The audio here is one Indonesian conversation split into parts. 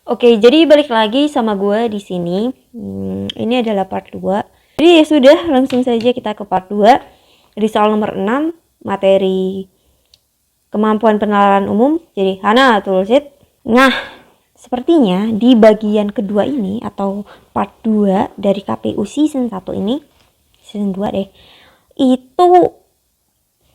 Oke, jadi balik lagi sama gue di sini. Ini adalah part 2. Jadi ya sudah, langsung saja kita ke part 2. Di soal nomor 6, materi kemampuan penalaran umum. Jadi, Hana Tulsit. Nah, sepertinya di bagian kedua ini atau part 2 dari KPU season 1 ini, season 2 deh, itu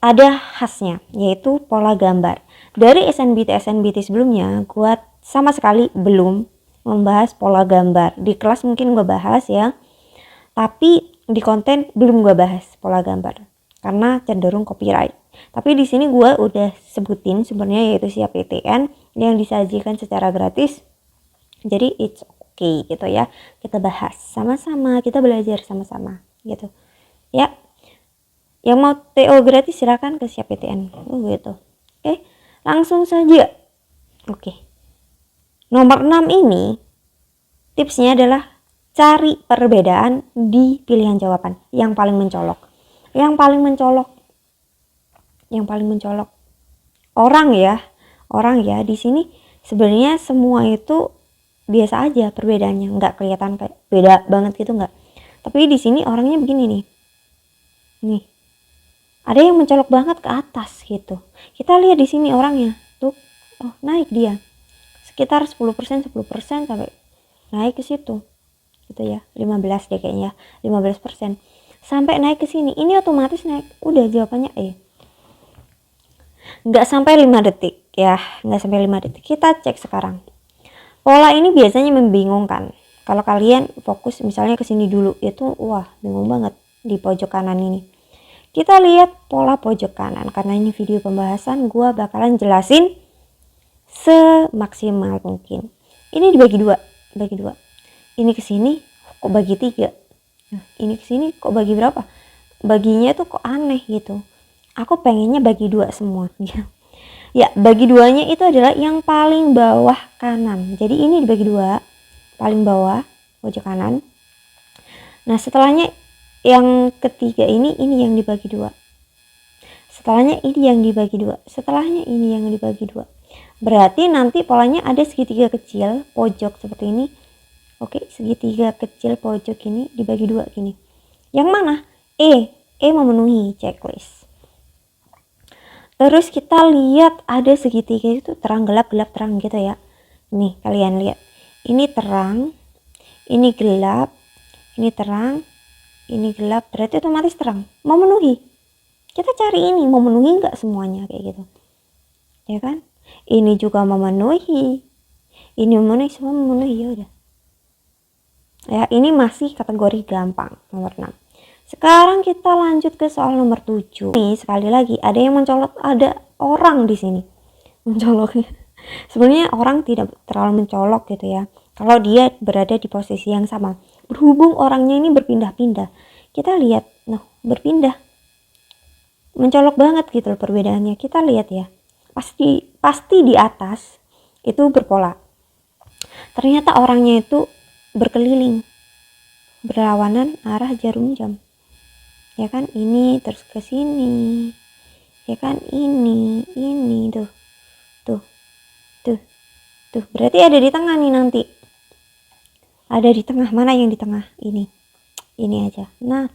ada khasnya, yaitu pola gambar. Dari SNBT sebelumnya, gue sama sekali belum membahas pola gambar. Di kelas mungkin gue bahas ya, tapi di konten belum gue bahas pola gambar karena cenderung copyright. Tapi di sini gue udah sebutin sumbernya, yaitu Siap PTN yang disajikan secara gratis. Jadi it's okay gitu ya, kita bahas sama-sama, kita belajar sama-sama gitu ya. Yang mau TO gratis silakan ke Siap PTN. Gitu. Oke, langsung saja. Oke. Nomor 6 ini tipsnya adalah cari perbedaan di pilihan jawaban yang paling mencolok. Yang paling mencolok. Orang ya di sini sebenarnya semua itu biasa aja perbedaannya, nggak kelihatan kayak beda banget gitu, nggak. Tapi di sini orangnya begini nih. Nih. Ada yang mencolok banget ke atas gitu. Kita lihat di sini orangnya. Tuh, oh naik dia. Sekitar 10% sampai naik ke situ. Gitu ya. 15 deh kayaknya. 15%. Sampai naik ke sini. Ini otomatis naik. Udah jawabannya E. Nggak sampai 5 detik ya. Nggak sampai 5 detik. Kita cek sekarang. Pola ini biasanya membingungkan. Kalau kalian fokus misalnya ke sini dulu, itu wah bingung banget di pojok kanan ini. Kita lihat pola pojok kanan, karena ini video pembahasan, gue bakalan jelasin semaksimal mungkin. Ini dibagi dua. Ini ke sini kok bagi 3. Ini ke sini kok bagi berapa? Baginya tuh kok aneh gitu. Aku pengennya bagi 2 semua. Ya, bagi 2-nya itu adalah yang paling bawah kanan. Jadi ini dibagi 2, paling bawah pojok kanan. Nah, setelahnya yang ketiga ini yang dibagi 2. Setelahnya ini yang dibagi 2. Setelahnya ini yang dibagi 2. Berarti nanti polanya ada segitiga kecil pojok seperti ini. Oke, segitiga kecil pojok ini dibagi 2 gini. Yang mana? E memenuhi checklist. Terus kita lihat ada segitiga itu terang gelap terang gitu ya. Nih, kalian lihat. Ini terang, ini gelap, ini terang, ini gelap, berarti otomatis terang, memenuhi. Kita cari ini memenuhi nggak semuanya kayak gitu, ya kan? Ini juga memenuhi, ini memenuhi, semua memenuhi, ya udah. Ya, ini masih kategori gampang nomor 6. Sekarang kita lanjut ke soal nomor 7. Nih sekali lagi ada yang mencolok, ada orang di sini mencoloknya. Sebenarnya orang tidak terlalu mencolok gitu ya, kalau dia berada di posisi yang sama. Berhubung orangnya ini berpindah-pindah, kita lihat, nah berpindah, mencolok banget gitu perbedaannya. Kita lihat ya, pasti di atas itu berpola. Ternyata orangnya itu berkeliling, berlawanan arah jarum jam, ya kan? Ini terus ke sini, ya kan? Ini tuh, berarti ada di tengah nih nanti. Ada di tengah, mana yang di tengah? Ini aja. Nah,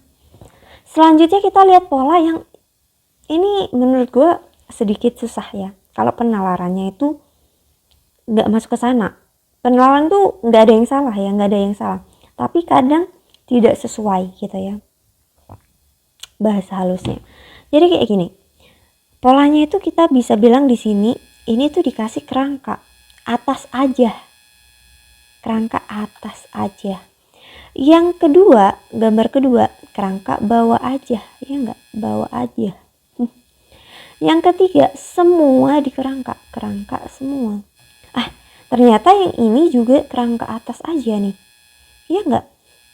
selanjutnya kita lihat pola yang ini menurut gue sedikit susah ya. Kalau penalarannya itu nggak masuk ke sana. Penalaran tuh nggak ada yang salah ya, nggak ada yang salah. Tapi kadang tidak sesuai gitu ya bahasa halusnya. Jadi kayak gini. Polanya itu kita bisa bilang di sini ini tuh dikasih kerangka atas aja. Kerangka atas aja. Yang kedua, gambar kedua, kerangka bawah aja. Ya enggak? Bawah aja. Yang ketiga, semua di kerangka semua. Ternyata yang ini juga kerangka atas aja nih. Iya enggak?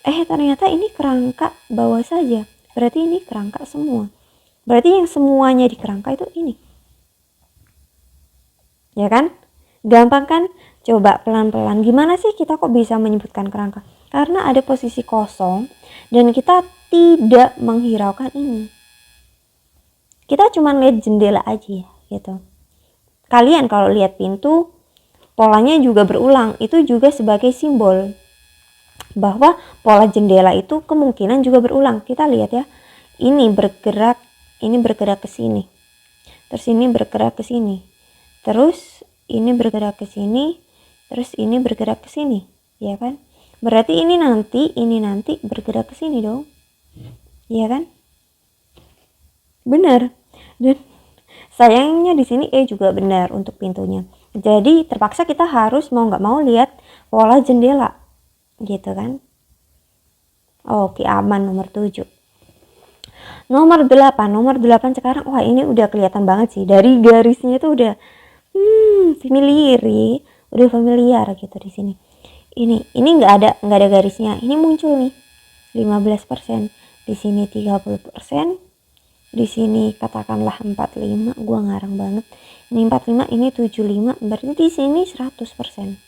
Ternyata ini kerangka bawah saja. Berarti ini kerangka semua. Berarti yang semuanya di kerangka itu ini. Ya kan? Gampang kan? Coba pelan-pelan. Gimana sih kita kok bisa menyebutkan kerangka? Karena ada posisi kosong dan kita tidak menghiraukan ini. Kita cuma lihat jendela aja gitu. Kalian kalau lihat pintu, polanya juga berulang. Itu juga sebagai simbol bahwa pola jendela itu kemungkinan juga berulang. Kita lihat ya, ini bergerak ke sini, terus ini bergerak ke sini, terus ini bergerak ke sini, terus ini bergerak ke sini, ya kan? Berarti ini nanti bergerak ke sini dong, ya kan? Benar. Dan sayangnya di sini juga benar untuk pintunya. Jadi terpaksa kita harus mau nggak mau lihat pola jendela, gitu kan? Oke, aman. Nomor 7. Nomor 8 sekarang, wah ini udah kelihatan banget sih. Dari garisnya itu udah familiar gitu di sini. Ini nggak ada garisnya. Ini muncul nih 15%, di sini 30%, di sini katakanlah 45, gua ngarang banget. Ini 45, ini 75, berarti di sini 100%.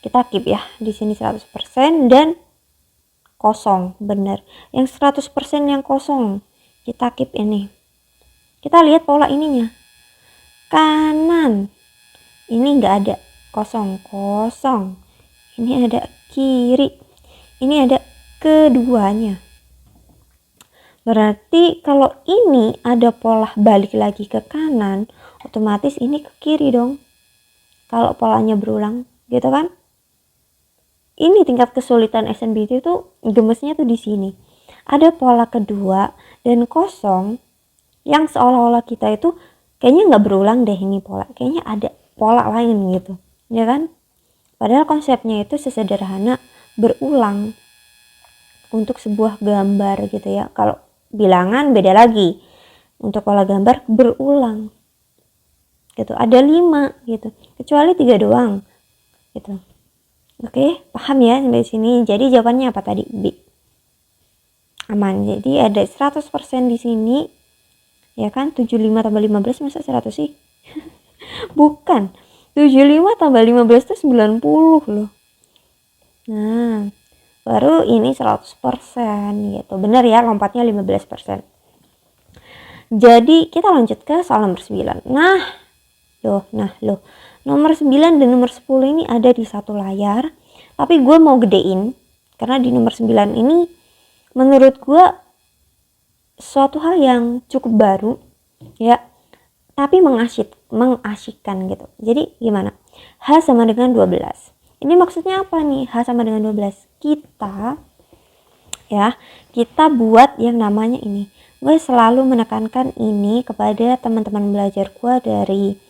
Kita keep ya, di sini 100% dan kosong, bener. Yang 100% yang kosong, kita keep ini. Kita lihat pola ininya. Kanan, ini nggak ada, kosong. Ini ada kiri, ini ada keduanya. Berarti kalau ini ada pola balik lagi ke kanan, otomatis ini ke kiri dong. Kalau polanya berulang, gitu kan? Ini tingkat kesulitan SNBT itu gemesnya tuh di sini. Ada pola kedua dan kosong yang seolah-olah kita itu kayaknya nggak berulang deh ini pola. Kayaknya ada pola lain gitu, ya kan? Padahal konsepnya itu sesederhana berulang untuk sebuah gambar gitu ya. Kalau bilangan beda lagi. Untuk pola gambar berulang gitu. Ada 5 gitu. Kecuali 3 doang gitu. Oke, paham ya sampai sini. Jadi jawabannya apa tadi? B. Aman. Jadi ada 100% di sini. Ya kan? 75 tambah 15 masa 100 sih? Bukan. 75 tambah 15 itu 90 loh. Nah, baru ini 100% gitu. Benar ya, lompatnya 15%. Jadi kita lanjut ke soal nomor 9. Nah, loh. Nomor 9 dan nomor 10 ini ada di satu layar. Tapi gue mau gedein. Karena di nomor 9 ini menurut gue suatu hal yang cukup baru. Ya. Tapi mengasyikkan gitu. Jadi gimana? H sama dengan 12. Ini maksudnya apa nih? H sama dengan 12. Kita buat yang namanya ini. Gue selalu menekankan ini kepada teman-teman belajar gue dari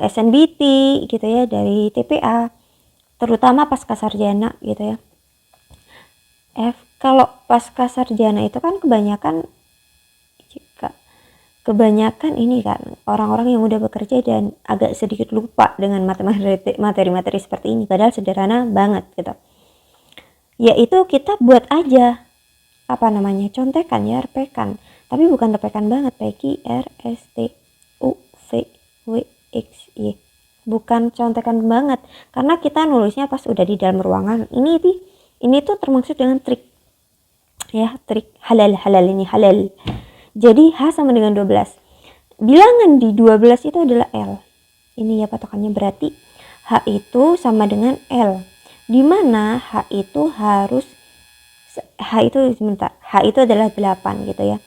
SNBT gitu ya, dari TPA, terutama pasca sarjana gitu ya. Kalau pasca sarjana itu kan kebanyakan ini kan orang-orang yang udah bekerja dan agak sedikit lupa dengan materi-materi seperti ini, padahal sederhana banget gitu. Yaitu kita buat aja contekan ya, repekan, tapi bukan repekan banget PQ R S T U V W X Y, bukan contekan banget, karena kita nulisnya pas udah di dalam ruangan. Ini tuh termasuk dengan trik ya, trik halal ini halal. Jadi H sama dengan 12. Bilangan di 12 itu adalah L. Ini ya patokannya, berarti H itu sama dengan L. Dimana H itu adalah 8 gitu ya.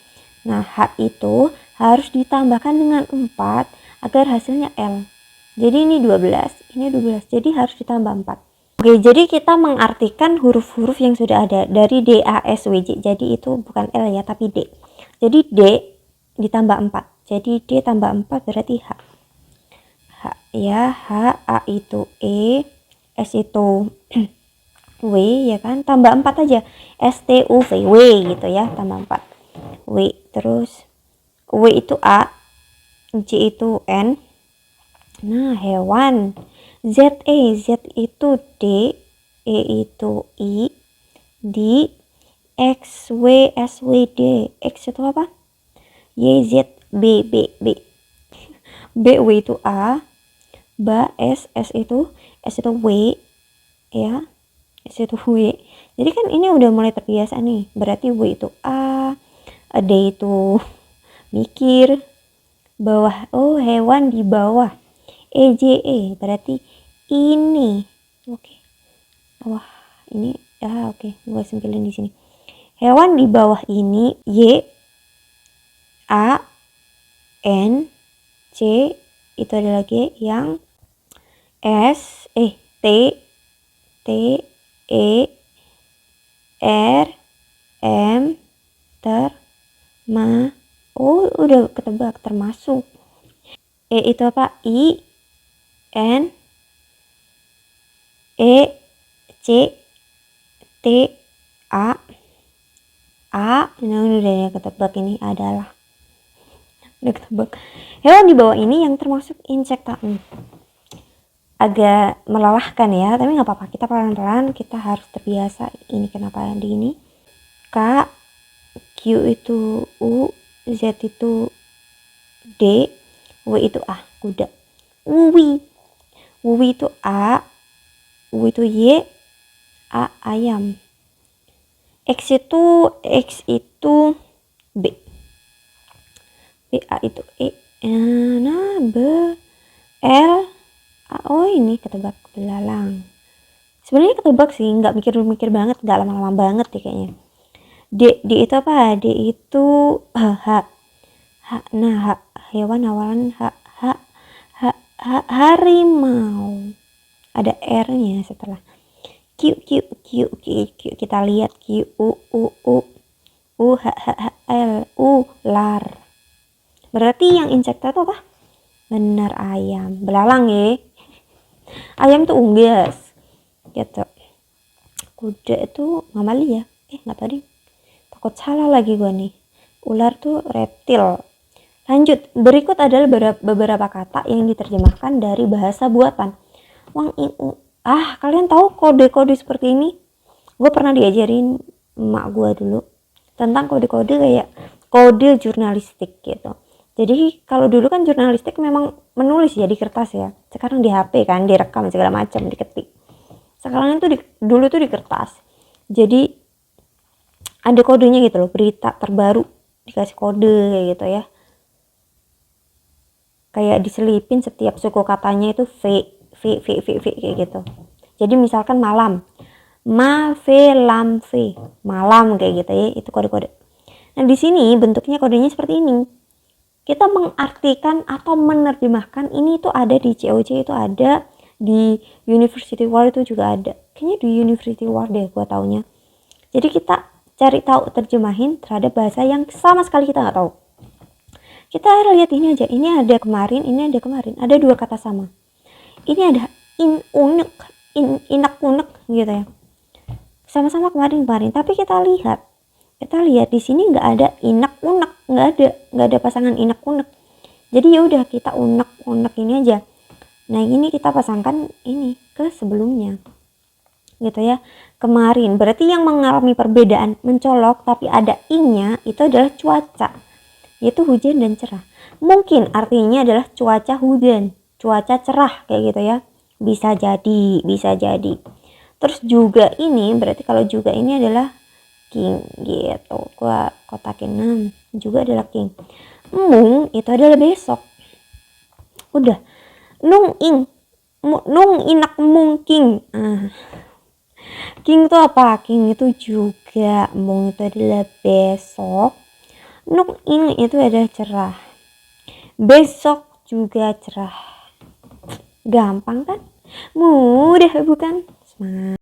Nah, H itu harus ditambahkan dengan 4 agar hasilnya L. Jadi ini 12, jadi harus ditambah 4. Oke, jadi kita mengartikan huruf-huruf yang sudah ada dari D, A, S, W, J. Jadi itu bukan L ya, tapi D. Jadi D ditambah 4. Jadi D tambah 4 berarti H. H, A itu E, S itu W ya kan, tambah 4 aja. S, T, U, V, W gitu ya, tambah 4. W, terus W itu A, J itu N. Nah, hewan. Z itu D, E itu I, D, X, W, S, W, D. X itu apa? Y, Z, B, B, W itu A, S itu W ya, S itu W. Jadi kan ini udah mulai terbiasa nih, berarti W itu A, D itu mikir, bawah, hewan di bawah. EJE berarti ini. Oke. Wah, ini oke, gue sempilin di sini. Hewan di bawah ini Y, A, N, C, itu adalah G, yang S, T, T, E, R, M, udah ketebak, termasuk. E itu apa? I, N, E, C, T, A, nah udah ketebak, ini adalah udah ketebak. Hewan di bawah ini yang termasuk insekta. Agak melelahkan ya, tapi nggak apa-apa, kita pelan-pelan, kita harus terbiasa. Ini kenapa di ini? K, Q itu U, Z itu D, W itu A, kuda. Wuwi itu A, U itu Y, A ayam. X itu B, A itu E, nah B, L, oh ini ketebak, belalang. Sebenarnya ketebak sih, nggak mikir banget, nggak lama-lama banget deh kayaknya. D itu apa? D itu H. Nah, hewan awalan harimau. Ada R-nya setelah. Q, kita lihat Q, U, L, ular. Berarti yang insekta itu apa? Benar, ayam. Belalang ya. Ayam tuh unggas gitu. Kuda itu mamalia. Nggak tahu deh, takut salah lagi gue nih. Ular tuh reptil. Lanjut, berikut adalah beberapa kata yang diterjemahkan dari bahasa buatan. Kalian tahu kode-kode seperti ini? Gue pernah diajarin emak gue dulu tentang kode-kode, kayak kode jurnalistik gitu. Jadi kalau dulu kan jurnalistik memang menulis ya di kertas ya. Sekarang di HP kan, direkam segala macam, diketik. Sekarang itu dulu tuh di kertas. Jadi ada kodenya gitu loh, berita terbaru dikasih kode kayak gitu ya. Kayak diselipin setiap suku katanya itu V kayak gitu. Jadi misalkan malam, malam kayak gitu ya, itu kode-kode. Nah di sini bentuknya kodenya seperti ini. Kita mengartikan atau menerjemahkan ini itu ada di COC, itu ada di University World, itu juga ada. Kayaknya di University World deh gua taunya. Jadi kita cari tahu, terjemahin terhadap bahasa yang sama sekali kita nggak tahu. Kita lihat ini aja, ini ada kemarin, ada dua kata sama. Ini ada inak-unek gitu ya. Sama-sama kemarin, tapi kita lihat di sini nggak ada inak-unek, nggak ada pasangan inak-unek. Jadi ya udah, kita unek ini aja. Nah ini kita pasangkan ini ke sebelumnya gitu ya. Kemarin berarti yang mengalami perbedaan mencolok tapi ada ing-nya itu adalah cuaca, yaitu hujan dan cerah. Mungkin artinya adalah cuaca hujan, cuaca cerah kayak gitu ya. Bisa jadi. Terus juga ini berarti, kalau juga ini adalah king gitu. Gua kotakin juga adalah king. Mung itu adalah besok. Udah. Nung inak mung king. King itu apa? King itu juga. Mung itu adalah besok. Nung ing itu adalah cerah. Besok juga cerah. Gampang kan? Mudah bukan? Semangat.